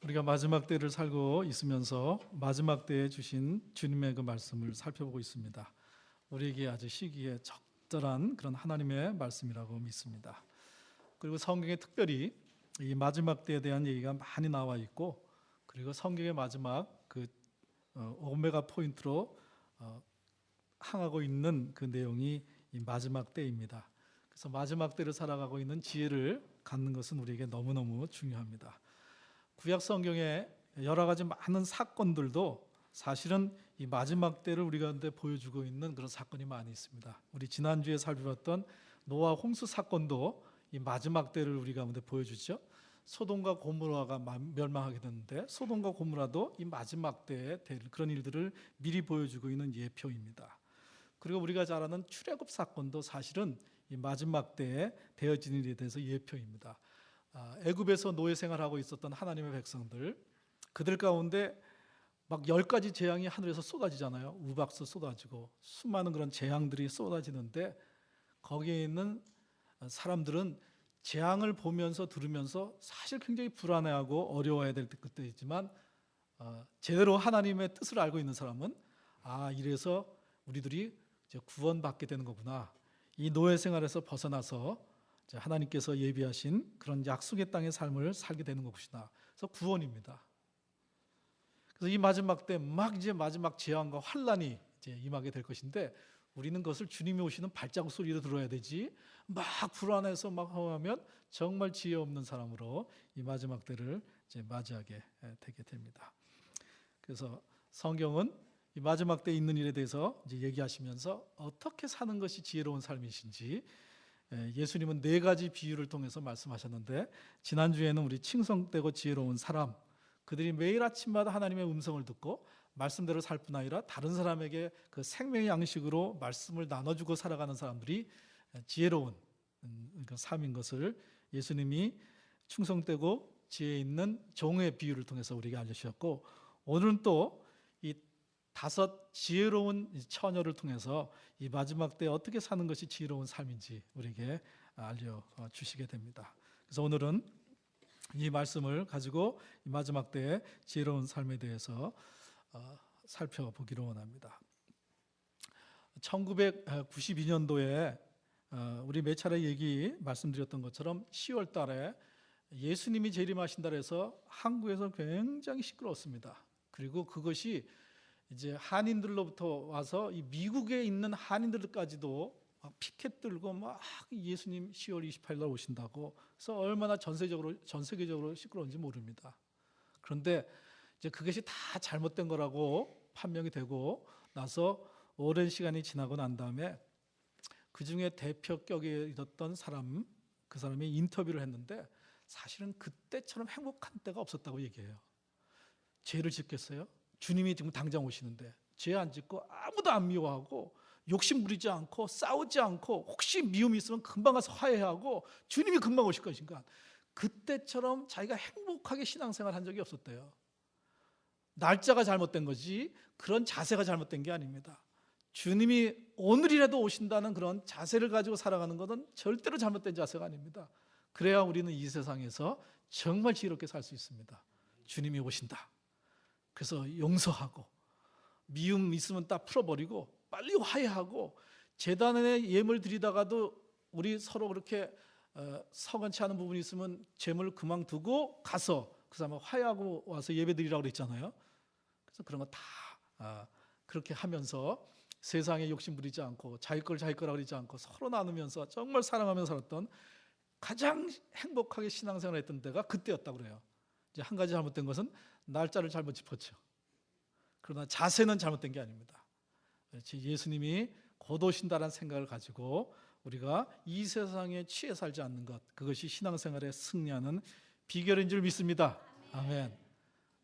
우리가 마지막 때를 살고 있으면서 마지막 때에 주신 주님의 그 말씀을 살펴보고 있습니다. 우리에게 아주 시기에 적절한 그런 하나님의 말씀이라고 믿습니다. 그리고 성경에 특별히 이 마지막 때에 대한 얘기가 많이 나와 있고, 그리고 성경의 마지막 그 오메가 포인트로 항하고 있는 그 내용이 이 마지막 때입니다. 그래서 마지막 때를 살아가고 있는 지혜를 갖는 것은 우리에게 너무너무 중요합니다. 구약 성경에 여러 가지 많은 사건들도 사실은 이 마지막 때를 우리 가운데 보여주고 있는 그런 사건이 많이 있습니다. 우리 지난주에 살펴봤던 노아 홍수 사건도 이 마지막 때를 우리 가운데 보여주죠. 소돔과 고모라가 멸망하게 됐는데 소돔과 고모라도 이 마지막 때에 될 그런 일들을 미리 보여주고 있는 예표입니다. 그리고 우리가 잘 아는 출애굽 사건도 사실은 이 마지막 때에 되어진 일에 대해서 예표입니다. 애굽에서 노예 생활하고 있었던 하나님의 백성들, 그들 가운데 막 10가지 재앙이 하늘에서 쏟아지잖아요. 우박수 쏟아지고 수많은 그런 재앙들이 쏟아지는데 거기에 있는 사람들은 재앙을 보면서 들으면서 사실 굉장히 불안해하고 어려워야 될 그때이지만 제대로 하나님의 뜻을 알고 있는 사람은 이래서 우리들이 이제 구원받게 되는 거구나, 이 노예 생활에서 벗어나서 하나님께서 예비하신 그런 약속의 땅의 삶을 살게 되는 것이다. 그래서 구원입니다. 그래서 이 마지막 때 이제 마지막 재앙과 환란이 이제 임하게 될 것인데 우리는 그것을 주님이 오시는 발자국 소리로 들어야 되지, 막 불안해서 막 하면 정말 지혜 없는 사람으로 이 마지막 때를 이제 맞이하게 되게 됩니다. 그래서 성경은 이 마지막 때 있는 일에 대해서 이제 얘기하시면서 어떻게 사는 것이 지혜로운 삶이신지 예수님은 4가지 비유를 통해서 말씀하셨는데, 지난주에는 우리 칭송되고 지혜로운 사람, 그들이 매일 아침마다 하나님의 음성을 듣고 말씀대로 살 뿐 아니라 다른 사람에게 그 생명의 양식으로 말씀을 나눠주고 살아가는 사람들이 지혜로운 삶인 것을 예수님이 충성되고 지혜 있는 종의 비유를 통해서 우리에게 알려주셨고, 오늘은 또 이 5 지혜로운 처녀를 통해서 이 마지막 때 어떻게 사는 것이 지혜로운 삶인지 우리에게 알려주시게 됩니다. 그래서 오늘은 이 말씀을 가지고 이 마지막 때의 지혜로운 삶에 대해서 살펴보기로 원합니다. 1992년도에 우리 몇 차례 말씀드렸던 것처럼 10월 달에 예수님이 재림하신다 해서 한국에서 굉장히 시끄러웠습니다. 그리고 그것이 이제 한인들로부터 와서 이 미국에 있는 한인들까지도 막 피켓 들고 막 예수님 10월 28일 날 오신다고, 그래서 얼마나 전 세계적으로 시끄러운지 모릅니다. 그런데 이제 그것이 다 잘못된 거라고 판명이 되고 나서 오랜 시간이 지나고 난 다음에 그 중에 대표격에 있었던 사람, 그 사람이 인터뷰를 했는데 사실은 그때처럼 행복한 때가 없었다고 얘기해요. 죄를 짓겠어요? 주님이 지금 당장 오시는데 죄 안 짓고 아무도 안 미워하고 욕심 부리지 않고 싸우지 않고 혹시 미움이 있으면 금방 가서 화해하고 주님이 금방 오실 것인가, 그때처럼 자기가 행복하게 신앙생활 한 적이 없었대요. 날짜가 잘못된 거지 그런 자세가 잘못된 게 아닙니다. 주님이 오늘이라도 오신다는 그런 자세를 가지고 살아가는 것은 절대로 잘못된 자세가 아닙니다. 그래야 우리는 이 세상에서 정말 지혜롭게 살 수 있습니다. 주님이 오신다, 그래서 용서하고 미움 있으면 딱 풀어버리고 빨리 화해하고, 제단에 예물 드리다가도 우리 서로 그렇게 서건치 않은 부분이 있으면 재물을 그만두고 가서 그 사람을 화해하고 와서 예배 드리라고 그랬잖아요. 그래서 그런 거 다 그렇게 하면서 세상에 욕심 부리지 않고 자기 거라고 그러지 않고 서로 나누면서 정말 사랑하면서 살았던 가장 행복하게 신앙생활을 했던 때가 그때였다고 그래요. 이제 한 가지 잘못된 것은 날짜를 잘못 짚었죠. 그러나 자세는 잘못된 게 아닙니다. 예수님이 곧 오신다는 생각을 가지고 우리가 이 세상에 취해 살지 않는 것, 그것이 신앙생활에 승리하는 비결인 줄 믿습니다. 아멘.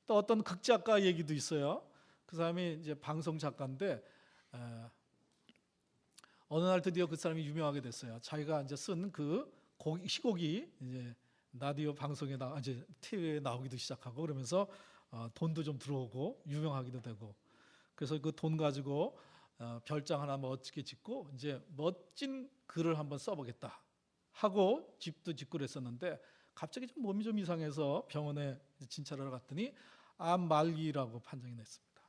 또 어떤 극작가 얘기도 있어요. 그 사람이 이제 방송 작가인데 어느 날 드디어 그 사람이 유명하게 됐어요. 자기가 이제 쓴 그 희곡이 이제 라디오 방송에 이제 TV에 나오기도 시작하고 그러면서 돈도 좀 들어오고 유명하기도 되고, 그래서 그 돈 가지고 별장 하나 멋지게 짓고 이제 멋진 글을 한번 써보겠다 하고 집도 짓고 그랬었는데 갑자기 좀 몸이 좀 이상해서 병원에 진찰하러 갔더니 암 말기라고 판정이 냈습니다.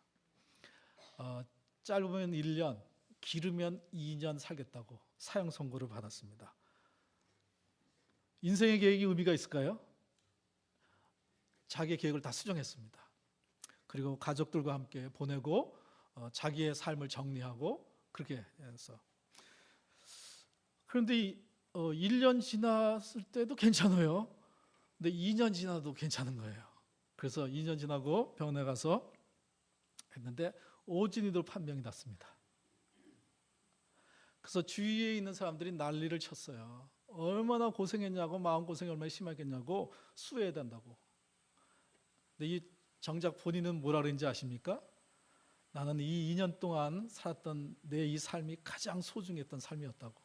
짧으면 1년, 길으면 2년 살겠다고 사형 선고를 받았습니다. 인생의 계획이 의미가 있을까요? 자기의 계획을 다 수정했습니다. 그리고 가족들과 함께 보내고 자기의 삶을 정리하고 그렇게 해서, 그런데 1년 지났을 때도 괜찮아요. 근데 2년 지나도 괜찮은 거예요. 그래서 2년 지나고 병원에 가서 했는데 오진이도 판명이 났습니다. 그래서 주위에 있는 사람들이 난리를 쳤어요. 얼마나 고생했냐고, 마음고생이 얼마나 심하겠냐고, 수해야 된다고. 근데 이 정작 본인은 뭐라 그랬는지 아십니까? 나는 이 2년 동안 살았던 내 이 삶이 가장 소중했던 삶이었다고.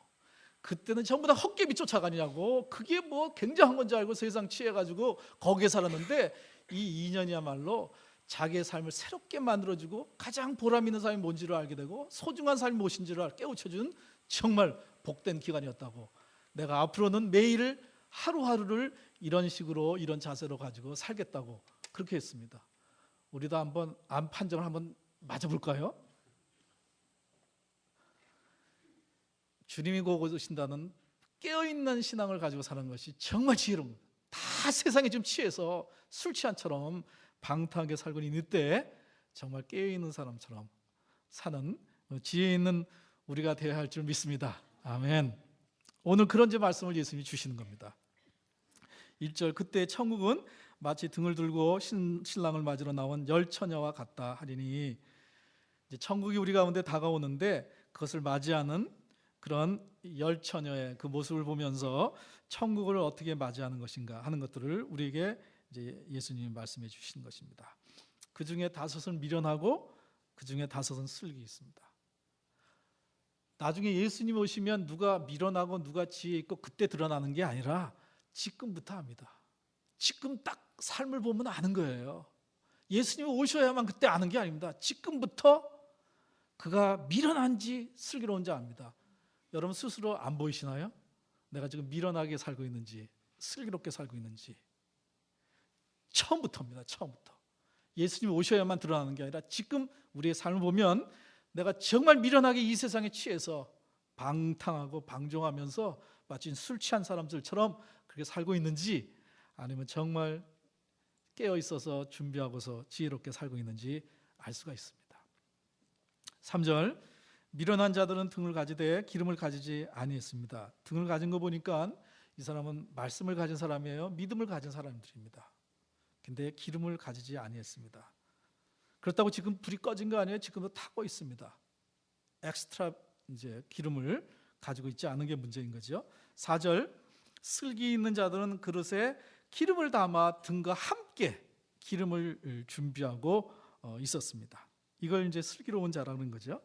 그때는 전부 다 헛개비 쫓아가냐고, 그게 뭐 굉장한 건 줄 알고 세상 취해가지고 거기에 살았는데 이 2년이야말로 자기의 삶을 새롭게 만들어주고 가장 보람 있는 삶이 뭔지를 알게 되고 소중한 삶이 무엇인지를 깨우쳐준 정말 복된 기간이었다고. 내가 앞으로는 매일 하루하루를 이런 식으로, 이런 자세로 가지고 살겠다고 그렇게 했습니다. 우리도 한번 암 판정을 한번 맞아볼까요? 주님이 고고신다는 깨어있는 신앙을 가지고 사는 것이 정말 지혜로운, 다 세상에 좀 취해서 술 취한처럼 방탕하게 살고 있는 때 정말 깨어있는 사람처럼 사는 지혜 있는 우리가 되어야 할 줄 믿습니다. 아멘. 오늘 그런 말씀을 예수님이 주시는 겁니다. 1절, 그때 천국은 마치 등을 들고 신랑을 맞으러 나온 열 처녀와 같다 하리니, 이제 천국이 우리 가운데 다가오는데 그것을 맞이하는 그런 열 처녀의 그 모습을 보면서 천국을 어떻게 맞이하는 것인가 하는 것들을 우리에게 이제 예수님이 말씀해 주시는 것입니다. 그 중에 5은 미련하고 그 중에 5은 슬기 있습니다. 나중에 예수님 오시면 누가 미련하고 누가 지혜 있고 그때 드러나는 게 아니라 지금부터 합니다. 지금 딱 삶을 보면 아는 거예요. 예수님이 오셔야만 그때 아는 게 아닙니다. 지금부터 그가 미련한지 슬기로운지 압니다. 여러분 스스로 안 보이시나요? 내가 지금 미련하게 살고 있는지 슬기롭게 살고 있는지. 처음부터입니다. 처음부터. 예수님이 오셔야만 드러나는 게 아니라 지금 우리의 삶을 보면 내가 정말 미련하게 이 세상에 취해서 방탕하고 방종하면서 마치 술 취한 사람들처럼 그렇게 살고 있는지, 아니면 정말 깨어 있어서 준비하고서 지혜롭게 살고 있는지 알 수가 있습니다. 3절, 미련한 자들은 등을 가지되 기름을 가지지 아니했습니다. 등을 가진 거 보니까 이 사람은 말씀을 가진 사람이에요. 믿음을 가진 사람들입니다. 근데 기름을 가지지 아니했습니다. 그렇다고 지금 불이 꺼진 거 아니에요? 지금도 타고 있습니다. 엑스트라 이제 기름을 가지고 있지 않은 게 문제인 거죠. 4절, 슬기 있는 자들은 그릇에 기름을 담아 등과 함께 기름을 준비하고 있었습니다. 이걸 이제 슬기로운 자라는 거죠.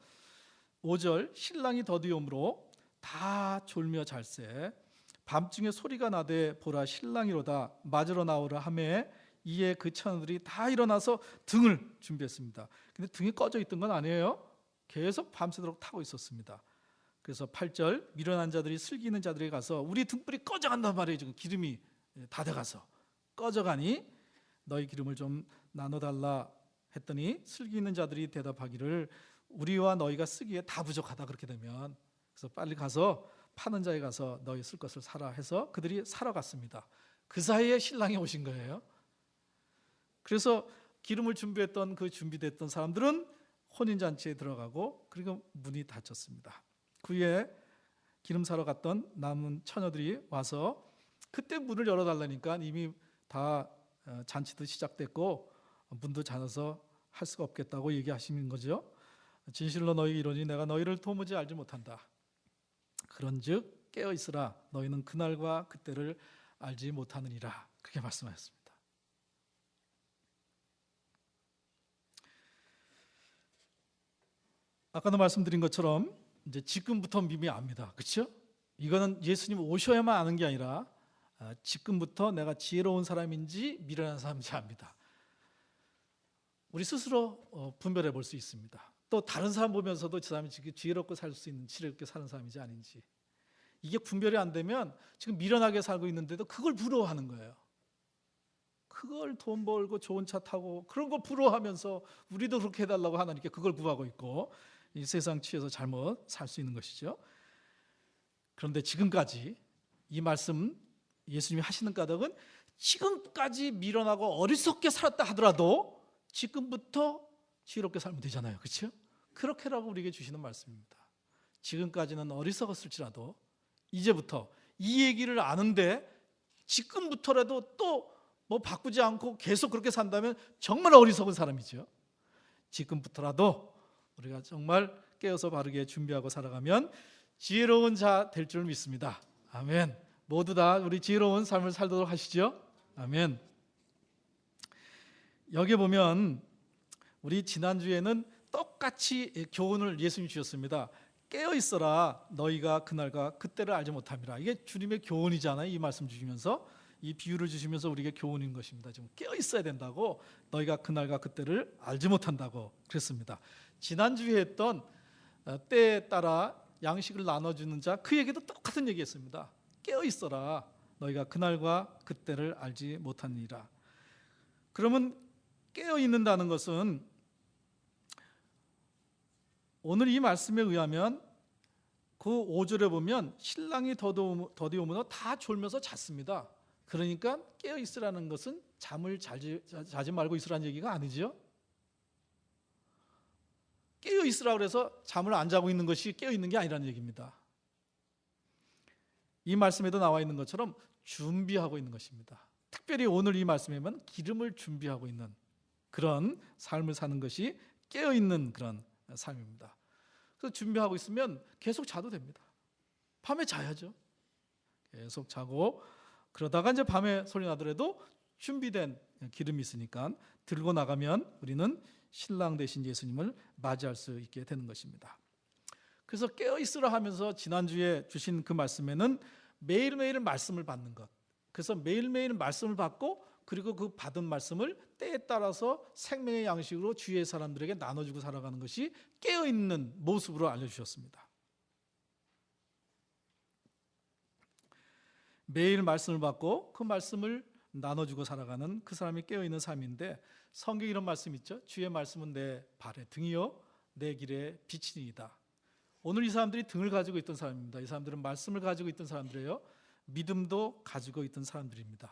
5절, 신랑이 더디옴으로 다 졸며 잘세 밤중에 소리가 나되 보라 신랑이로다 맞으러 나오라 하매 이에 그 처녀들이 다 일어나서 등을 준비했습니다. 근데 등이 꺼져 있던 건 아니에요. 계속 밤새도록 타고 있었습니다. 그래서 8절, 미련한 자들이 슬기 있는 자들에게 가서 우리 등불이 꺼져간단 말이에요. 지금 기름이 다 돼가서 꺼져가니 너희 기름을 좀 나눠달라 했더니 슬기 있는 자들이 대답하기를 우리와 너희가 쓰기에 다 부족하다. 그렇게 되면 그래서 빨리 가서 파는 자에 가서 너희 쓸 것을 사라 해서 그들이 사러 갔습니다. 그 사이에 신랑이 오신 거예요. 그래서 기름을 준비했던 그 준비됐던 사람들은 혼인잔치에 들어가고 그리고 문이 닫혔습니다. 그 후에 기름 사러 갔던 남은 처녀들이 와서 그때 문을 열어달라니까 이미 다 잔치도 시작됐고 문도 닫아서 할 수가 없겠다고 얘기하시는 거죠. 진실로 너희 이르노니 내가 너희를 도무지 알지 못한다. 그런즉 깨어 있으라 너희는 그날과 그때를 알지 못하느니라. 그렇게 말씀하셨습니다. 아까도 말씀드린 것처럼 이제 지금부터 미미 압니다. 그렇죠? 이거는 예수님 오셔야만 아는 게 아니라 지금부터 내가 지혜로운 사람인지 미련한 사람인지 압니다. 우리 스스로 분별해 볼 수 있습니다. 또 다른 사람 보면서도 저 사람이 지금 지혜롭게 살 수 있는, 지혜롭게 사는 사람인지 아닌지. 이게 분별이 안 되면 지금 미련하게 살고 있는데도 그걸 부러워하는 거예요. 그걸 돈 벌고 좋은 차 타고 그런 걸 부러워하면서 우리도 그렇게 해달라고 하나님께 그걸 구하고 있고 이 세상 취해서 잘못 살 수 있는 것이죠. 그런데 지금까지 이 말씀 예수님이 하시는 까닭은 지금까지 미련하고 어리석게 살았다 하더라도 지금부터 지혜롭게 살면 되잖아요. 그렇죠? 그렇게라고 우리에게 주시는 말씀입니다. 지금까지는 어리석었을지라도 이제부터 이 얘기를 아는데 지금부터라도 또 뭐 바꾸지 않고 계속 그렇게 산다면 정말 어리석은 사람이죠. 지금부터라도 우리가 정말 깨어서 바르게 준비하고 살아가면 지혜로운 자 될 줄 믿습니다. 아멘. 모두 다 우리 지혜로운 삶을 살도록 하시죠. 아멘. 여기 보면 우리 지난주에는 똑같이 교훈을 예수님이 주셨습니다. 깨어 있어라 너희가 그날과 그때를 알지 못함이라. 이게 주님의 교훈이잖아요. 이 말씀 주시면서 이 비유를 주시면서 우리에게 교훈인 것입니다. 지금 깨어 있어야 된다고, 너희가 그날과 그때를 알지 못한다고 그랬습니다. 지난주에 했던 때에 따라 양식을 나눠주는 자, 그 얘기도 똑같은 얘기했습니다. 깨어 있어라 너희가 그날과 그때를 알지 못하니라. 그러면 깨어 있는다는 것은 오늘 이 말씀에 의하면 그 5절에 보면 신랑이 더디오므로 다 졸면서 잤습니다. 그러니까 깨어 있으라는 것은 잠을 자지 말고 있으라는 얘기가 아니죠. 깨어 있으라고 해서 잠을 안 자고 있는 것이 깨어 있는 게 아니라는 얘기입니다. 이 말씀에도 나와 있는 것처럼 준비하고 있는 것입니다. 특별히 오늘 이 말씀에만 기름을 준비하고 있는 그런 삶을 사는 것이 깨어 있는 그런 삶입니다. 그래서 준비하고 있으면 계속 자도 됩니다. 밤에 자야죠. 계속 자고 그러다가 이제 밤에 소리 나더라도 준비된 기름이 있으니까 들고 나가면 우리는 신랑 되신 예수님을 맞이할 수 있게 되는 것입니다. 그래서 깨어 있으라 하면서 지난주에 주신 그 말씀에는 매일매일 말씀을 받는 것, 그래서 매일매일 말씀을 받고 그리고 그 받은 말씀을 때에 따라서 생명의 양식으로 주위의 사람들에게 나눠주고 살아가는 것이 깨어있는 모습으로 알려주셨습니다. 매일 말씀을 받고 그 말씀을 나눠주고 살아가는 그 사람이 깨어있는 삶인데, 성경에 이런 말씀 있죠. 주의 말씀은 내 발의 등이요 내 길의 빛이니이다. 오늘 이 사람들이 등을 가지고 있던 사람입니다. 이 사람들은 말씀을 가지고 있던 사람들이에요. 믿음도 가지고 있던 사람들입니다.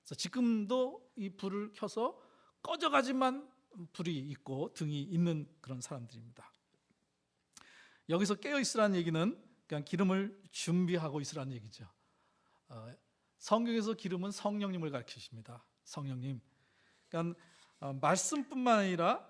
그래서 지금도 이 불을 켜서 꺼져가지만 불이 있고 등이 있는 그런 사람들입니다. 여기서 깨어있으라는 얘기는 그냥 기름을 준비하고 있으라는 얘기죠. 성경에서 기름은 성령님을 가르치십니다. 성령님. 그러니까 말씀뿐만 아니라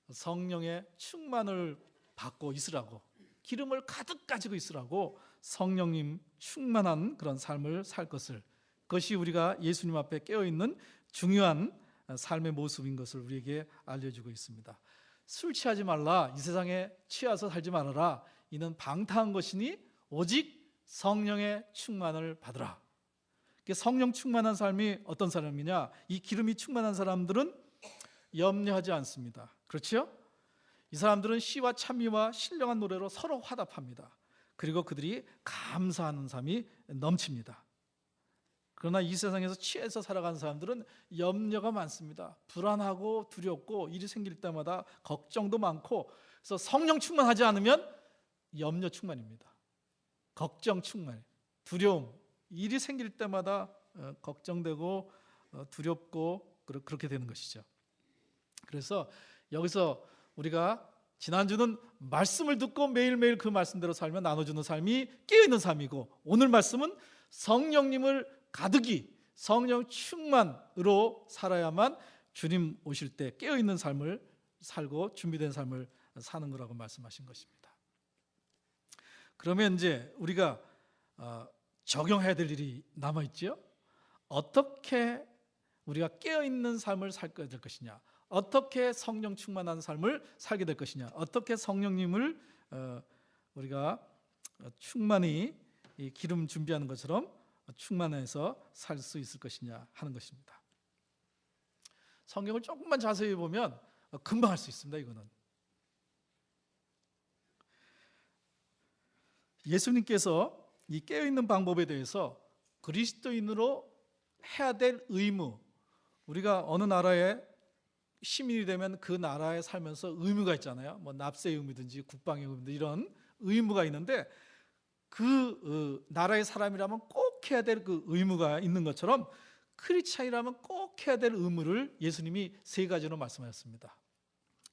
성령의 충만을 받고 있으라고, 기름을 가득 가지고 있으라고 성령님 충만한 그런 삶을 살 것을, 그것이 우리가 예수님 앞에 깨어있는 중요한 삶의 모습인 것을 우리에게 알려주고 있습니다. 술 취하지 말라, 이 세상에 취해서 살지 말아라, 이는 방탕한 것이니 오직 성령의 충만을 받으라. 성령 충만한 삶이 어떤 사람이냐, 이 기름이 충만한 사람들은 염려하지 않습니다. 그렇죠? 이 사람들은 시와 찬미와 신령한 노래로 서로 화답합니다. 그리고 그들이 감사하는 삶이 넘칩니다. 그러나 이 세상에서 취해서 살아가는 사람들은 염려가 많습니다. 불안하고 두렵고 일이 생길 때마다 걱정도 많고, 그래서 성령 충만하지 않으면 염려 충만입니다. 걱정 충만, 두려움, 일이 생길 때마다 걱정되고 두렵고 그렇게 되는 것이죠. 그래서 여기서 우리가 지난주는 말씀을 듣고 매일매일 그 말씀대로 살면 나눠주는 삶이 깨어있는 삶이고, 오늘 말씀은 성령님을 가득히 성령 충만으로 살아야만 주님 오실 때 깨어있는 삶을 살고 준비된 삶을 사는 거라고 말씀하신 것입니다. 그러면 이제 우리가 적용해야 될 일이 남아있죠. 어떻게 우리가 깨어있는 삶을 살게 될 것이냐, 어떻게 성령 충만한 삶을 살게 될 것이냐, 어떻게 성령님을 우리가 충만히 이 기름 준비하는 것처럼 충만해서 살 수 있을 것이냐 하는 것입니다. 성경을 조금만 자세히 보면 금방 할 수 있습니다. 이거는 예수님께서 이 깨어있는 방법에 대해서 그리스도인으로 해야 될 의무, 우리가 어느 나라에 시민이 되면 그 나라에 살면서 의무가 있잖아요. 뭐 납세 의무든지 국방의 의무든지 이런 의무가 있는데 그 나라의 사람이라면 꼭 해야 될 그 의무가 있는 것처럼 크리스찬이라면 꼭 해야 될 의무를 예수님이 세 가지로 말씀하셨습니다.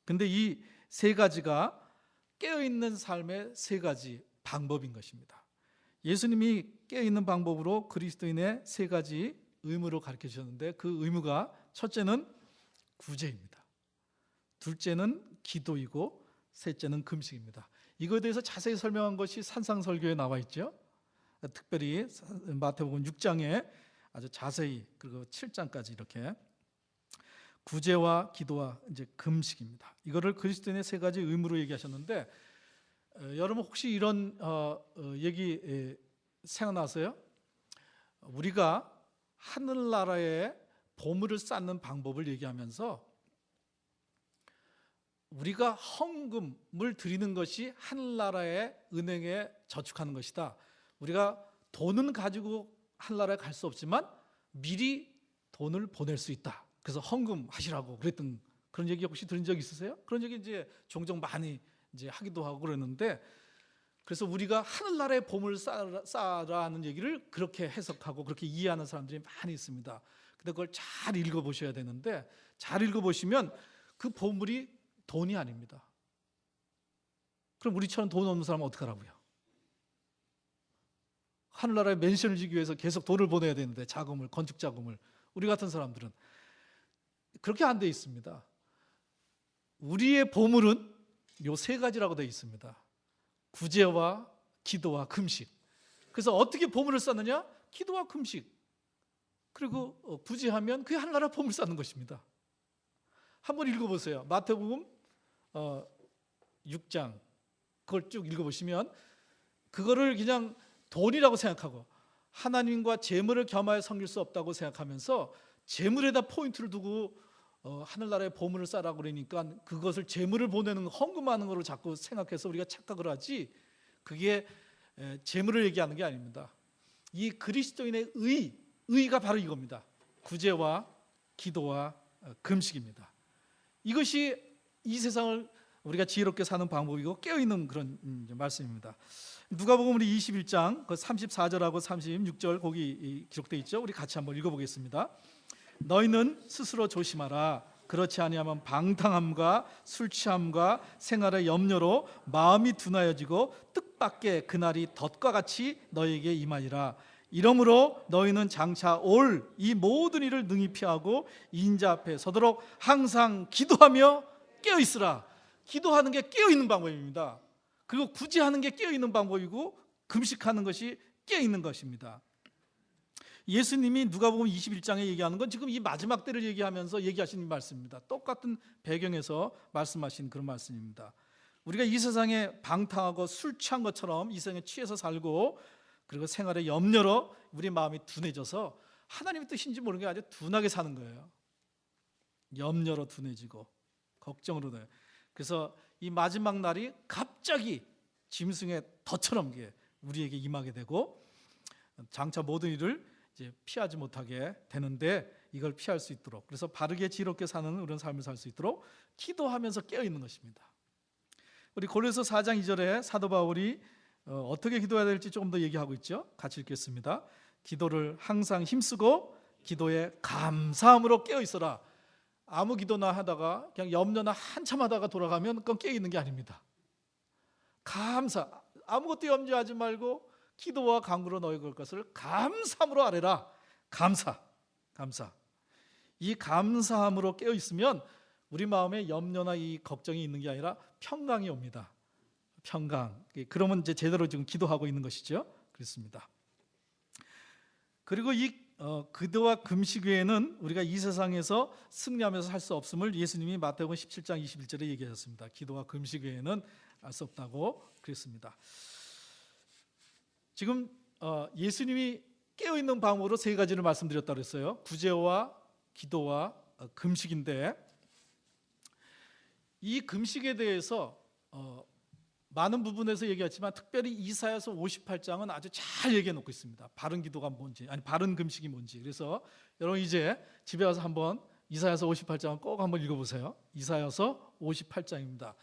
근데 이 세 가지가 깨어있는 삶의 세 가지 방법인 것입니다. 예수님이 깨어있는 방법으로 그리스도인의 세 가지 의무를 가르쳐 주셨는데 그 의무가 첫째는 구제입니다. 둘째는 기도이고 셋째는 금식입니다. 이거에 대해서 자세히 설명한 것이 산상설교에 나와 있죠. 특별히 마태복음 6장에 아주 자세히 그리고 7장까지 이렇게 구제와 기도와 이제 금식입니다. 이거를 그리스도인의 세 가지 의무로 얘기하셨는데 여러분 혹시 이런 얘기 생각나세요? 우리가 하늘나라에 보물을 쌓는 방법을 얘기하면서 우리가 헌금을 드리는 것이 하늘나라의 은행에 저축하는 것이다. 우리가 돈은 가지고 하늘나라에 갈 수 없지만 미리 돈을 보낼 수 있다. 그래서 헌금하시라고 그랬던 그런 얘기 혹시 들은 적 있으세요? 그런 얘기 이제 종종 많이 이제 하기도 하고 그러는데 그래서 우리가 하늘나라에 보물을 쌓아라는 얘기를 그렇게 해석하고 그렇게 이해하는 사람들이 많이 있습니다. 근데 그걸 잘 읽어보셔야 되는데 잘 읽어보시면 그 보물이 돈이 아닙니다. 그럼 우리처럼 돈 없는 사람은 어떻게 하라고요? 하늘나라에 맨션을 지기 위해서 계속 돈을 보내야 되는데 자금을, 건축 자금을 우리 같은 사람들은 그렇게 안 돼 있습니다. 우리의 보물은 요 세 가지라고 되어 있습니다. 구제와 기도와 금식. 그래서 어떻게 보물을 쌓느냐? 기도와 금식. 그리고 구제하면 그게 하늘나라 보물 쌓는 것입니다. 한번 읽어보세요. 마태복음 6장 그걸 쭉 읽어보시면 그거를 그냥 돈이라고 생각하고 하나님과 재물을 겸하여 섬길 수 없다고 생각하면서 재물에다 포인트를 두고 하늘나라에 보물을 쌓으라고 그러니까 그것을 재물을 보내는 헌금하는 거로 자꾸 생각해서 우리가 착각을 하지 그게 재물을 얘기하는 게 아닙니다. 이 그리스도인의 의가 바로 이겁니다. 구제와 기도와 금식입니다. 이것이 이 세상을 우리가 지혜롭게 사는 방법이고 깨어있는 그런 말씀입니다. 누가복음 우리 21장 34절하고 36절 거기 기록되어 있죠. 우리 같이 한번 읽어보겠습니다. 너희는 스스로 조심하라. 그렇지 아니하면 방탕함과 술 취함과 생활의 염려로 마음이 둔하여지고 뜻밖의 그날이 덫과 같이 너희에게 임하리라. 이러므로 너희는 장차 올 이 모든 일을 능히 피하고 인자 앞에 서도록 항상 기도하며 깨어 있으라. 기도하는 게 깨어 있는 방법입니다. 그리고 구제하는 게 깨어 있는 방법이고 금식하는 것이 깨어 있는 것입니다. 예수님이 누가복음 21장에 얘기하는 건 지금 이 마지막 때를 얘기하면서 얘기하시는 말씀입니다. 똑같은 배경에서 말씀하신 그런 말씀입니다. 우리가 이 세상에 방탕하고 술 취한 것처럼 이 세상에 취해서 살고 그리고 생활의 염려로 우리 마음이 둔해져서 하나님의 뜻인지 모르는 게 아주 둔하게 사는 거예요. 염려로 둔해지고 걱정으로. 그래서 이 마지막 날이 갑자기 짐승의 덫처럼 우리에게 임하게 되고 장차 모든 일을 이제 피하지 못하게 되는데 이걸 피할 수 있도록 그래서 바르게 지혜롭게 사는 그런 삶을 살 수 있도록 기도하면서 깨어 있는 것입니다. 우리 고린도서 4장 2절에 사도 바울이 어떻게 기도해야 될지 조금 더 얘기하고 있죠. 같이 읽겠습니다. 기도를 항상 힘쓰고 기도에 감사함으로 깨어 있어라. 아무 기도나 하다가 그냥 염려나 한참 하다가 돌아가면 그건 깨어 있는 게 아닙니다. 감사, 아무것도 염려하지 말고 기도와 간구로 너희 걸 것을 감사함으로 아뢰라. 감사. 이 감사함으로 깨어 있으면 우리 마음에 염려나 이 걱정이 있는 게 아니라 평강이 옵니다. 평강. 그러면 이제 제대로 지금 기도하고 있는 것이죠. 그렇습니다. 그리고 이 기도와 금식 외에는 우리가 이 세상에서 승리하면서 살 수 없음을 예수님이 마태복음 17장 21절에 얘기하셨습니다. 기도와 금식 외에는 할 수 없다고 그랬습니다. 지금 예수님이 깨어있는 방법으로 세 가지를 말씀드렸다고 했어요. 구제와 기도와 금식인데 이 금식에 대해서 많은 부분에서 얘기했지만 특별히 이사야서 58장은 아주 잘 얘기해 놓고 있습니다. 바른 기도가 뭔지, 아니 바른 금식이 뭔지. 그래서 여러분 이제 집에 가서 한번 이사야서 58장을 꼭 한번 읽어보세요. 이사야서 58장입니다.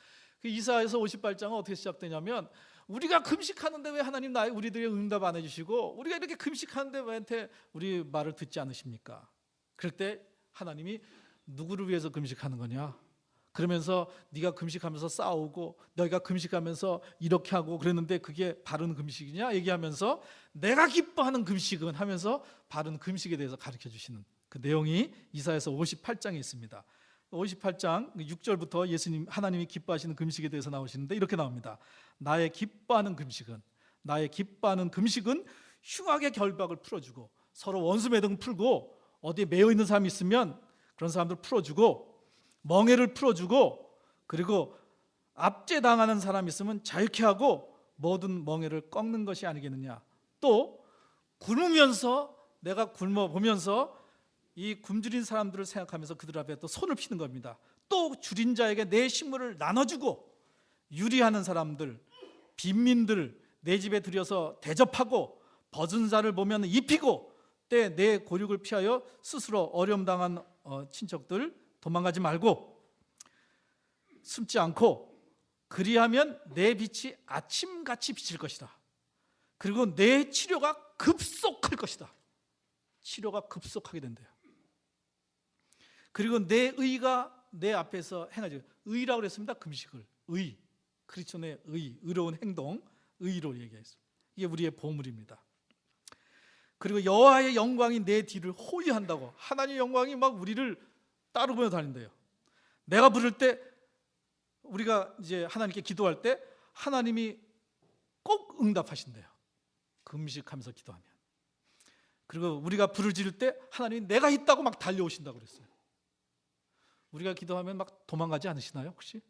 그 이사야서 58장은 어떻게 시작되냐면, 우리가 금식하는데 왜 하나님 우리들의 응답 안 해주시고, 우리가 이렇게 금식하는데 왜 우리 말을 듣지 않으십니까? 그럴 때 하나님이 누구를 위해서 금식하는 거냐? 그러면서 네가 금식하면서 싸우고 너희가 금식하면서 이렇게 하고 그랬는데 그게 바른 금식이냐 얘기하면서, 내가 기뻐하는 금식은 하면서 바른 금식에 대해서 가르쳐 주시는 그 내용이 이사야서 58장에 있습니다. 58장 6절부터 예수님, 하나님이 기뻐하시는 금식에 대해서 나오시는데 이렇게 나옵니다. 나의 기뻐하는 금식은 흉악의 결박을 풀어주고, 서로 원수 매듭 풀고, 어디에 매여 있는 사람이 있으면 그런 사람들 풀어주고, 멍에를 풀어주고, 그리고 압제당하는 사람이 있으면 자유케 하고 모든 멍에를 꺾는 것이 아니겠느냐. 또 굶으면서, 내가 굶어보면서 이 굶주린 사람들을 생각하면서 그들 앞에 또 손을 피는 겁니다. 또 줄인 자에게 내 식물을 나눠주고, 유리하는 사람들, 빈민들 내 집에 들여서 대접하고, 벗은 자를 보면 입히고, 때 내 고륙을 피하여 스스로 어려움 당한 친척들 도망가지 말고 숨지 않고, 그리하면 내 빛이 아침같이 비칠 것이다. 그리고 내 치료가 급속할 것이다. 치료가 급속하게 된대요. 그리고 내 의가 내 앞에서 행하지. 의라고 그랬습니다. 금식을. 의, 크리스천의 의, 의로운 행동, 의로 얘기했습니다. 이게 우리의 보물입니다. 그리고 여호와의 영광이 내 뒤를 호위한다고. 하나님의 영광이 막 우리를 따르고 다닌대요. 내가 부를 때, 우리가 이제 하나님께 기도할 때 하나님이 꼭 응답하신대요. 금식하면서 기도하면. 그리고 우리가 불을 지를 때 하나님이 내가 있다고 막 달려오신다고 그랬어요. 우리가 기도하면 막 도망가지 않으시나요 혹시?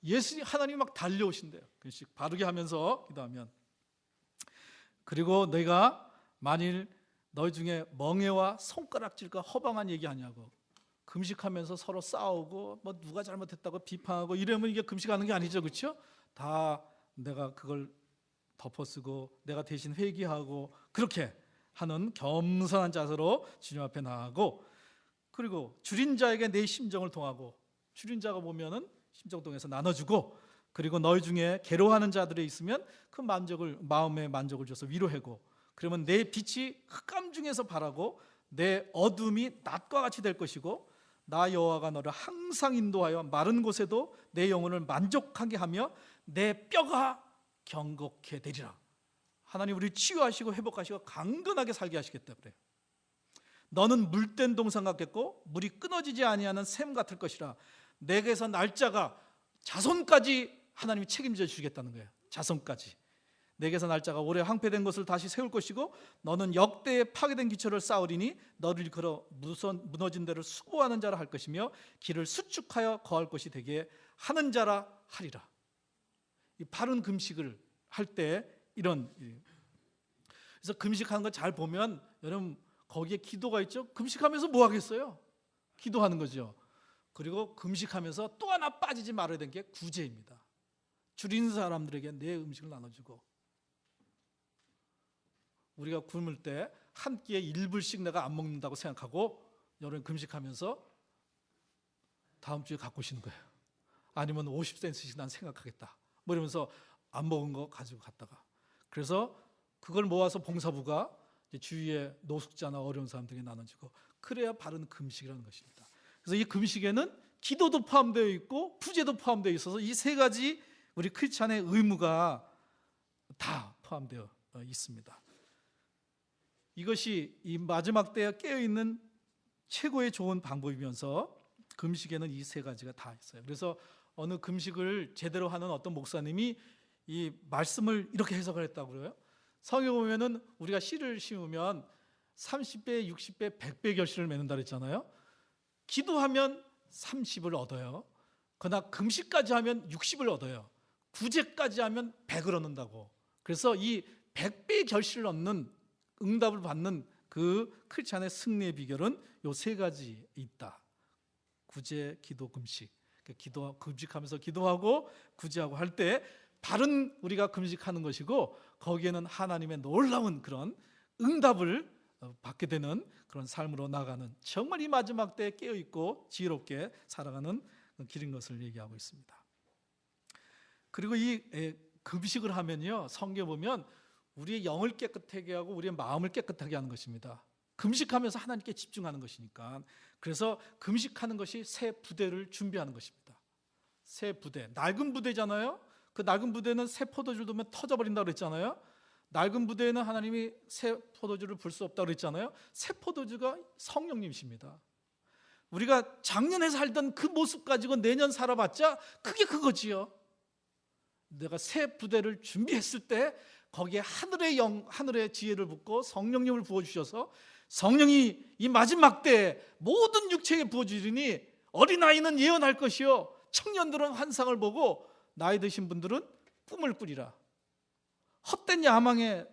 예수님, 하나님이 막 달려오신대요. 금식 바르게 하면서 기도하면. 그리고 너희가 만일 너희 중에 멍에와 손가락질과 허방한 얘기하냐고, 금식하면서 서로 싸우고 뭐 누가 잘못했다고 비판하고 이러면 이게 금식하는 게 아니죠, 그렇죠? 다 내가 그걸 덮어쓰고 내가 대신 회개하고 그렇게 하는 겸손한 자세로 주님 앞에 나아가고, 그리고 줄인 자에게 내 심정을 통하고, 줄인 자가 보면은 심정 통해서 나눠주고, 그리고 너희 중에 괴로워하는 자들이 있으면 그 마음의 만족을 줘서 위로하고, 그러면 내 빛이 흑암 중에서 바라고 내 어둠이 낮과 같이 될 것이고, 나 여호와가 너를 항상 인도하여 마른 곳에도 내 영혼을 만족하게 하며 내 뼈가 경곡해 되리라. 하나님 우리 치유하시고 회복하시고 강건하게 살게 하시겠다 그래요. 너는 물된 동산 같겠고 물이 끊어지지 아니하는 샘 같을 것이라. 내게서 날짜가 자손까지 하나님이 책임져 주시겠다는 거예요. 자손까지. 내게서 날짜가 오래 황폐된 것을 다시 세울 것이고, 너는 역대의 파괴된 기초를 쌓으리니 너를 일컬어 무너진 데를 수고하는 자라 할 것이며 길을 수축하여 거할 것이 되게 하는 자라 하리라. 이 바른 금식을 할 때 이런, 그래서 금식하는 거 잘 보면 여러분 거기에 기도가 있죠. 금식하면서 뭐 하겠어요? 기도하는 거죠. 그리고 금식하면서 또 하나 빠지지 말아야 되는 게 구제입니다. 줄인 사람들에게 내 음식을 나눠주고, 우리가 굶을 때 한 끼에 1불씩 내가 안 먹는다고 생각하고 여러분 금식하면서 다음 주에 갖고 오시는 거예요. 아니면 50센트씩 난 생각하겠다 뭐 이러면서 안 먹은 거 가지고 갔다가, 그래서 그걸 모아서 봉사부가 주위에 노숙자나 어려운 사람들에게 나눠주고, 그래야 바른 금식이라는 것입니다. 그래서 이 금식에는 기도도 포함되어 있고 부제도 포함되어 있어서 이 세 가지 우리 크리스찬의 의무가 다 포함되어 있습니다. 이것이 이 마지막 때에 깨어있는 최고의 좋은 방법이면서 금식에는 이 세 가지가 다 있어요. 그래서 어느 금식을 제대로 하는 어떤 목사님이 이 말씀을 이렇게 해석을 했다고 그래요. 성경에 보면은 우리가 씨를 심으면 30배, 60배, 100배 결실을 맺는다 그랬잖아요. 기도하면 30을 얻어요. 그러나 금식까지 하면 60을 얻어요. 구제까지 하면 100을 얻는다고. 그래서 이 100배의 결실을 얻는, 응답을 받는 그 크리스찬의 승리의 비결은 요 세 가지 있다. 구제, 기도, 금식. 금식하면서 기도하고 구제하고 할 때 바른 우리가 금식하는 것이고 거기에는 하나님의 놀라운 그런 응답을 받게 되는 그런 삶으로 나가는 정말 이 마지막 때에 깨어있고 지혜롭게 살아가는 길인 것을 얘기하고 있습니다. 그리고 이 금식을 하면요, 성경에 보면 우리의 영을 깨끗하게 하고 우리의 마음을 깨끗하게 하는 것입니다. 금식하면서 하나님께 집중하는 것이니까. 그래서 금식하는 것이 새 부대를 준비하는 것입니다. 새 부대, 낡은 부대잖아요. 그 낡은 부대는 새 포도주를 두면 터져버린다고 그랬잖아요. 낡은 부대에는 하나님이 새 포도주를 불 수 없다고 그랬잖아요. 새 포도주가 성령님이십니다. 우리가 작년에 살던 그 모습 가지고 내년 살아봤자 그게 그거지요. 내가 새 부대를 준비했을 때 거기에 하늘의 영, 하늘의 지혜를 붓고 성령님을 부어주셔서 성령이 이 마지막 때에 모든 육체에 부어주리니 어린아이는 예언할 것이요 청년들은 환상을 보고 나이 드신 분들은 꿈을 꾸리라. 헛된 야망에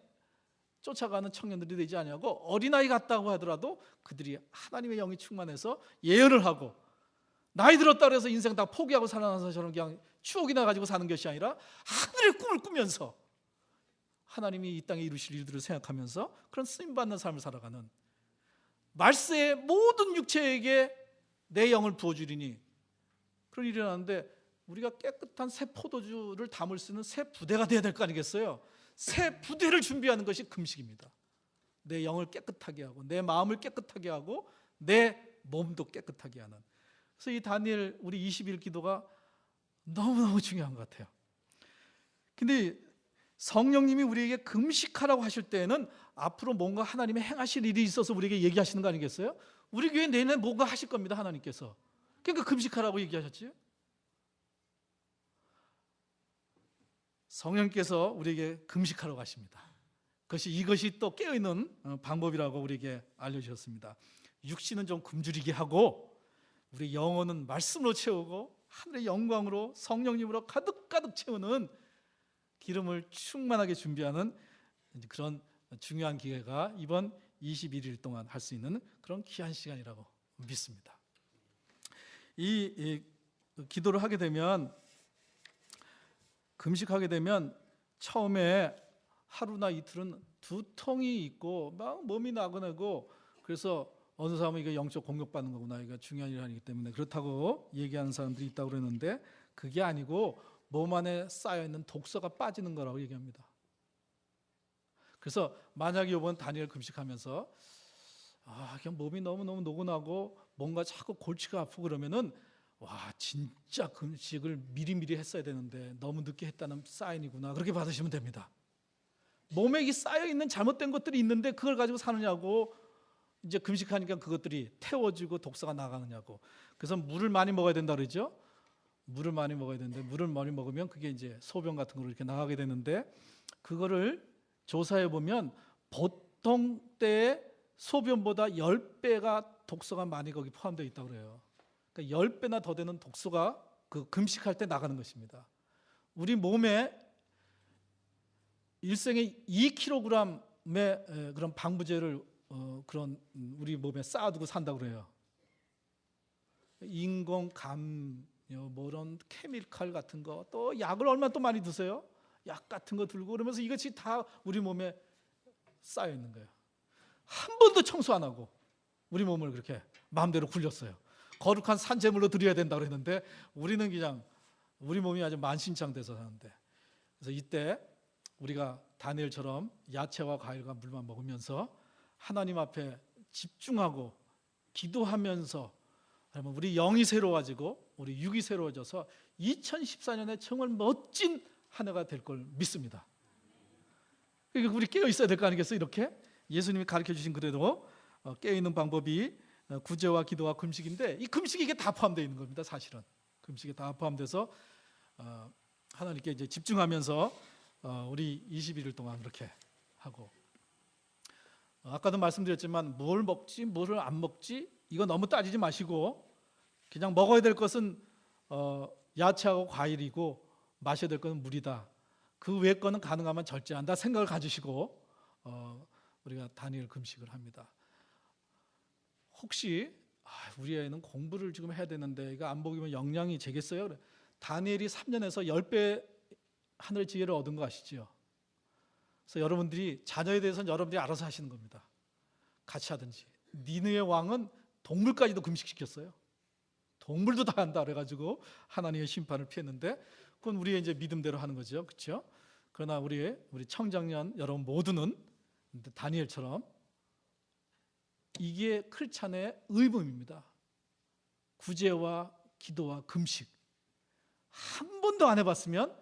쫓아가는 청년들이 되지 않냐고, 어린아이 같다고 하더라도 그들이 하나님의 영이 충만해서 예언을 하고, 나이 들었다 그래서 인생 다 포기하고 살아나서 저런 그냥 추억이나 가지고 사는 것이 아니라 하늘의 꿈을 꾸면서 하나님이 이 땅에 이루실 일들을 생각하면서 그런 쓰임받는 삶을 살아가는, 말세의 모든 육체에게 내 영을 부어주리니, 그런 일이 일어나는데 우리가 깨끗한 새 포도주를 담을 수 있는 새 부대가 돼야 될 거 아니겠어요? 새 부대를 준비하는 것이 금식입니다. 내 영을 깨끗하게 하고 내 마음을 깨끗하게 하고 내 몸도 깨끗하게 하는. 그래서 이 다니엘 우리 20일 기도가 너무너무 중요한 것 같아요. 근데 성령님이 우리에게 금식하라고 하실 때에는 앞으로 뭔가 하나님의 행하실 일이 있어서 우리에게 얘기하시는 거 아니겠어요? 우리 교회 내내 뭔가 하실 겁니다, 하나님께서. 그러니까 금식하라고 얘기하셨지. 성령께서 우리에게 금식하라고 하십니다. 이것이 또 깨어있는 방법이라고 우리에게 알려주셨습니다. 육신은 좀 굶주리게 하고 우리 영혼은 말씀으로 채우고 하늘의 영광으로 성령님으로 가득가득 채우는 기름을 충만하게 준비하는 그런 중요한 기회가 이번 21일 동안 할 수 있는 그런 귀한 시간이라고 믿습니다. 이 기도를 하게 되면, 금식하게 되면 처음에 하루나 이틀은 두통이 있고 막 몸이 나고나고, 그래서 어느 사람은 이거 영적 공격받는 거구나, 이거 중요한 일 아니기 때문에 그렇다고 얘기하는 사람들이 있다고 그러는데, 그게 아니고 몸 안에 쌓여있는 독소가 빠지는 거라고 얘기합니다. 그래서 만약에 이번 다니엘 금식하면서 그냥 몸이 너무너무 노곤하고 뭔가 자꾸 골치가 아프고 그러면은, 와, 진짜 금식을 미리미리 했어야 되는데 너무 늦게 했다는 사인이구나, 그렇게 받으시면 됩니다. 몸에 이 쌓여있는 잘못된 것들이 있는데 그걸 가지고 사느냐고, 이제 금식하니까 그것들이 태워지고 독소가 나가느냐고. 그래서 물을 많이 먹어야 된다 그러죠. 물을 많이 먹어야 되는데, 물을 많이 먹으면 그게 이제 소변 같은 거로 이렇게 나가게 되는데, 그거를 조사해 보면 보통 때의 소변보다 10배가 독소가 많이 거기 포함되어 있다고 그래요. 그러니까 10배나 더 되는 독소가 그 금식할 때 나가는 것입니다. 우리 몸에 일생에 2kg의 그런 방부제를 그런 우리 몸에 쌓아두고 산다고 그래요. 인공 감요, 뭐 이런 케미칼 같은 거, 또 약을 얼마나 또 많이 드세요? 약 같은 거 들고 그러면서 이것이 다 우리 몸에 쌓여 있는 거예요. 한 번도 청소 안 하고 우리 몸을 그렇게 마음대로 굴렸어요. 거룩한 산재물로 드려야 된다고 그랬는데 우리는 그냥 우리 몸이 아주 만신창돼서 사는데, 그래서 이때 우리가 다니엘처럼 야채와 과일과 물만 먹으면서 하나님 앞에 집중하고 기도하면서, 그러면 우리 영이 새로워지고 우리 육이 새로워져서 2014년에 정말 멋진 한 해가 될 걸 믿습니다. 그러니까 우리 깨어 있어야 될 거 아니겠어요? 이렇게 예수님이 가르쳐 주신 그대로 깨어 있는 방법이 구제와 기도와 금식인데, 이 금식이 이게 다 포함되어 있는 겁니다. 사실은 금식에 다 포함돼서 하나님께 이제 집중하면서 우리 21일 동안 그렇게 하고, 아까도 말씀드렸지만 뭘 먹지 뭐를 안 먹지 이거 너무 따지지 마시고, 그냥 먹어야 될 것은 야채하고 과일이고 마셔야 될 것은 물이다, 그 외의 거는 가능하면 절제한다 생각을 가지시고 우리가 다니엘 금식을 합니다. 혹시 우리 애는 공부를 지금 해야 되는데 이거 안 먹으면 영양이 되겠어요? 다니엘이 3년에서 10배 하늘의 지혜를 얻은 거 아시죠? 그래서 여러분들이 자녀에 대해서는 여러분들이 알아서 하시는 겁니다. 같이 하든지. 니느의 왕은 동물까지도 금식시켰어요. 동물도 다 한다 그래가지고 하나님의 심판을 피했는데, 그건 우리의 이제 믿음대로 하는 거죠, 그렇죠? 그러나 우리 청장년 여러분 모두는 다니엘처럼 이게 크리스찬의 의무입니다. 구제와 기도와 금식 한 번도 안 해봤으면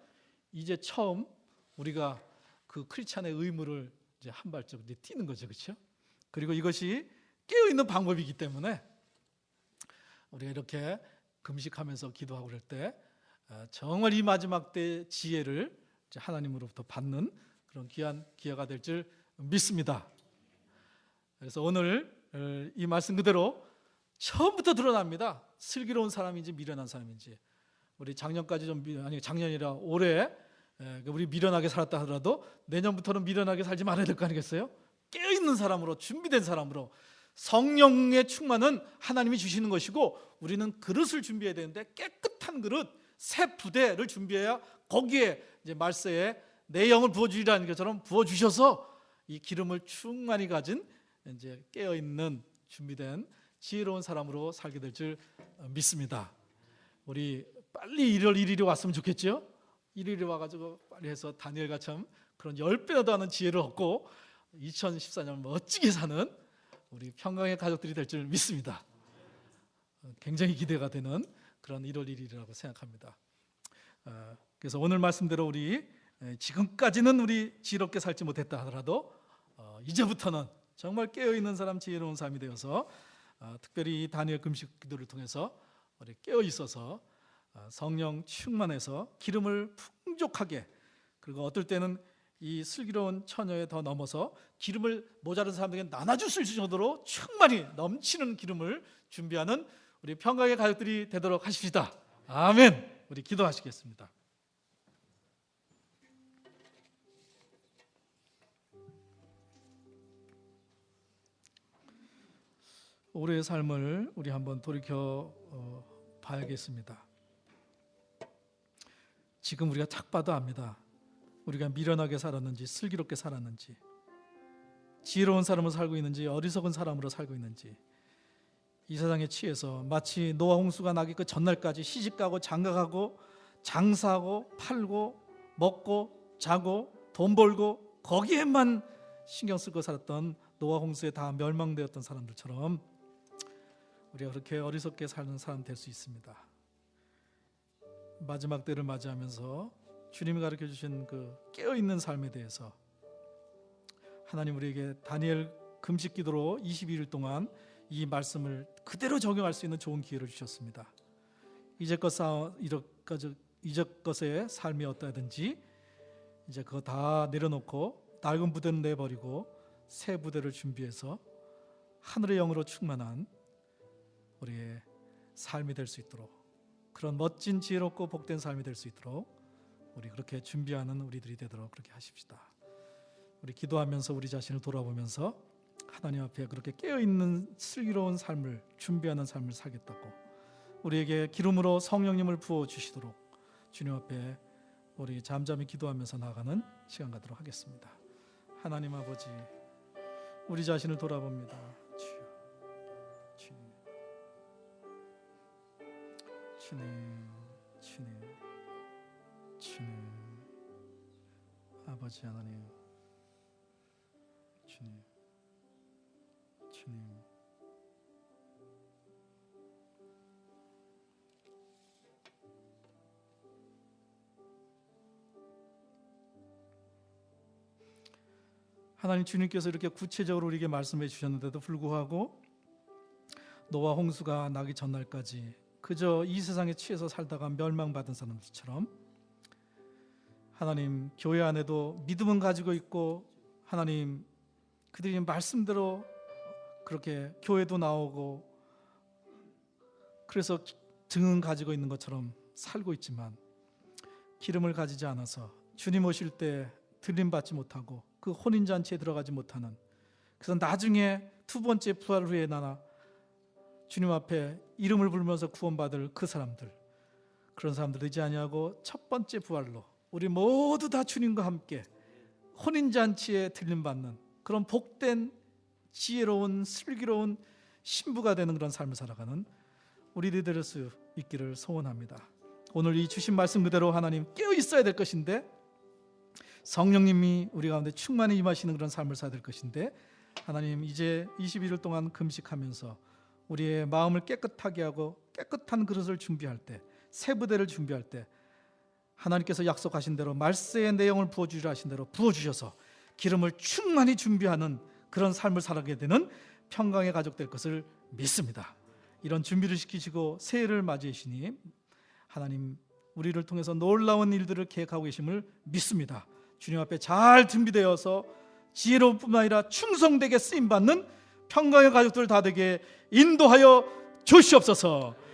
이제 처음 우리가 그 크리스찬의 의무를 이제 한 발짝 이제 뛰는 거죠, 그렇죠? 그리고 이것이 깨어 있는 방법이기 때문에 우리가 이렇게 금식하면서 기도하고 그럴 때 정말 이 마지막 때 지혜를 하나님으로부터 받는 그런 귀한 기회가 될 줄 믿습니다. 그래서 오늘 이 말씀 그대로 처음부터 드러납니다. 슬기로운 사람인지 미련한 사람인지. 우리 작년까지 작년이라 올해 우리 미련하게 살았다 하더라도 내년부터는 미련하게 살지 말아야 될 거 아니겠어요? 깨어있는 사람으로, 준비된 사람으로. 성령의 충만은 하나님이 주시는 것이고 우리는 그릇을 준비해야 되는데 깨끗한 그릇, 새 부대를 준비해야 거기에 이제 말세에 내 영을 부어주리라는 것처럼 부어주셔서 이 기름을 충만히 가진 이제 깨어있는 준비된 지혜로운 사람으로 살게 될 줄 믿습니다. 우리 빨리 1월 1일이 왔으면 좋겠죠? 1일이 와가지고 빨리 해서 다니엘과처럼 그런 10배나 더 하는 지혜를 얻고 2014년 멋지게 사는 우리 평강의 가족들이 될 줄 믿습니다. 굉장히 기대가 되는 그런 1월 1일이라고 생각합니다. 그래서 오늘 말씀대로 우리 지금까지는 우리 지혜롭게 살지 못했다 하더라도 이제부터는 정말 깨어있는 사람, 지혜로운 삶이 되어서 특별히 다니엘 금식 기도를 통해서 우리 깨어 있어서 성령 충만해서 기름을 풍족하게, 그리고 어떨 때는 이 슬기로운 처녀에 더 넘어서 기름을 모자란 사람들에게 나눠줄 수 있을 정도로 충만히 넘치는 기름을 준비하는 우리 평강의 가족들이 되도록 하십시다. 아멘. 우리 기도하시겠습니다. 올해의 삶을 우리 한번 돌이켜 봐야겠습니다. 지금 우리가 딱 봐도 압니다. 우리가 미련하게 살았는지 슬기롭게 살았는지, 지혜로운 사람으로 살고 있는지 어리석은 사람으로 살고 있는지, 이 세상에 취해서 마치 노아 홍수가 나기 그 전날까지 시집가고 장가가고 장사하고 팔고 먹고 자고 돈 벌고 거기에만 신경 쓰고 살았던 노아 홍수에 다 멸망되었던 사람들처럼 우리가 그렇게 어리석게 사는 사람 될 수 있습니다. 마지막 때를 맞이하면서 주님이 가르쳐 주신 그 깨어있는 삶에 대해서 하나님 우리에게 다니엘 금식 기도로 22일 동안 이 말씀을 그대로 적용할 수 있는 좋은 기회를 주셨습니다. 이제껏의 삶이 어떠하든지 이제 그거 다 내려놓고 낡은 부대는 내버리고 새 부대를 준비해서 하늘의 영으로 충만한 우리의 삶이 될 수 있도록, 그런 멋진 지혜롭고 복된 삶이 될 수 있도록 우리 그렇게 준비하는 우리들이 되도록 그렇게 하십시다. 우리 기도하면서 우리 자신을 돌아보면서 하나님 앞에 그렇게 깨어있는 슬기로운 삶을 준비하는 삶을 살겠다고 우리에게 기름으로 성령님을 부어주시도록 주님 앞에 우리 잠잠히 기도하면서 나아가는 시간 갖도록 하겠습니다. 하나님 아버지, 우리 자신을 돌아봅니다. 주님, 아버지 하나님, 주님. 하나님, 주님께서 이렇게 구체적으로 우리에게 말씀해 주셨는데도 불구하고 노아 홍수가 나기 전날까지 그저 이 세상에 취해서 살다가 멸망받은 사람들처럼 하나님, 교회 안에도 믿음은 가지고 있고 하나님 그들이 말씀대로 그렇게 교회도 나오고 그래서 등은 가지고 있는 것처럼 살고 있지만 기름을 가지지 않아서 주님 오실 때 들림받지 못하고 그 혼인잔치에 들어가지 못하는, 그래서 나중에 두 번째 부활 후에 나나 주님 앞에 이름을 부르면서 구원받을 그 사람들, 그런 사람들 되지 아니하고 첫 번째 부활로 우리 모두 다 주님과 함께 혼인잔치에 들림받는 그런 복된 지혜로운 슬기로운 신부가 되는 그런 삶을 살아가는 우리들이 될 수 있기를 소원합니다. 오늘 이 주신 말씀 그대로 하나님 깨어 있어야 될 것인데, 성령님이 우리 가운데 충만히 임하시는 그런 삶을 살아야 될 것인데, 하나님 이제 21일 동안 금식하면서 우리의 마음을 깨끗하게 하고 깨끗한 그릇을 준비할 때, 새 부대를 준비할 때 하나님께서 약속하신 대로 말세의 내용을 부어주시라 하신 대로 부어주셔서 기름을 충만히 준비하는 그런 삶을 살아가게 되는 평강의 가족 될 것을 믿습니다. 이런 준비를 시키시고 새해를 맞이하시니 하나님 우리를 통해서 놀라운 일들을 계획하고 계심을 믿습니다. 주님 앞에 잘 준비되어서 지혜로운 뿐만 아니라 충성되게 쓰임받는 평강의 가족들 다 되게 인도하여 주시옵소서.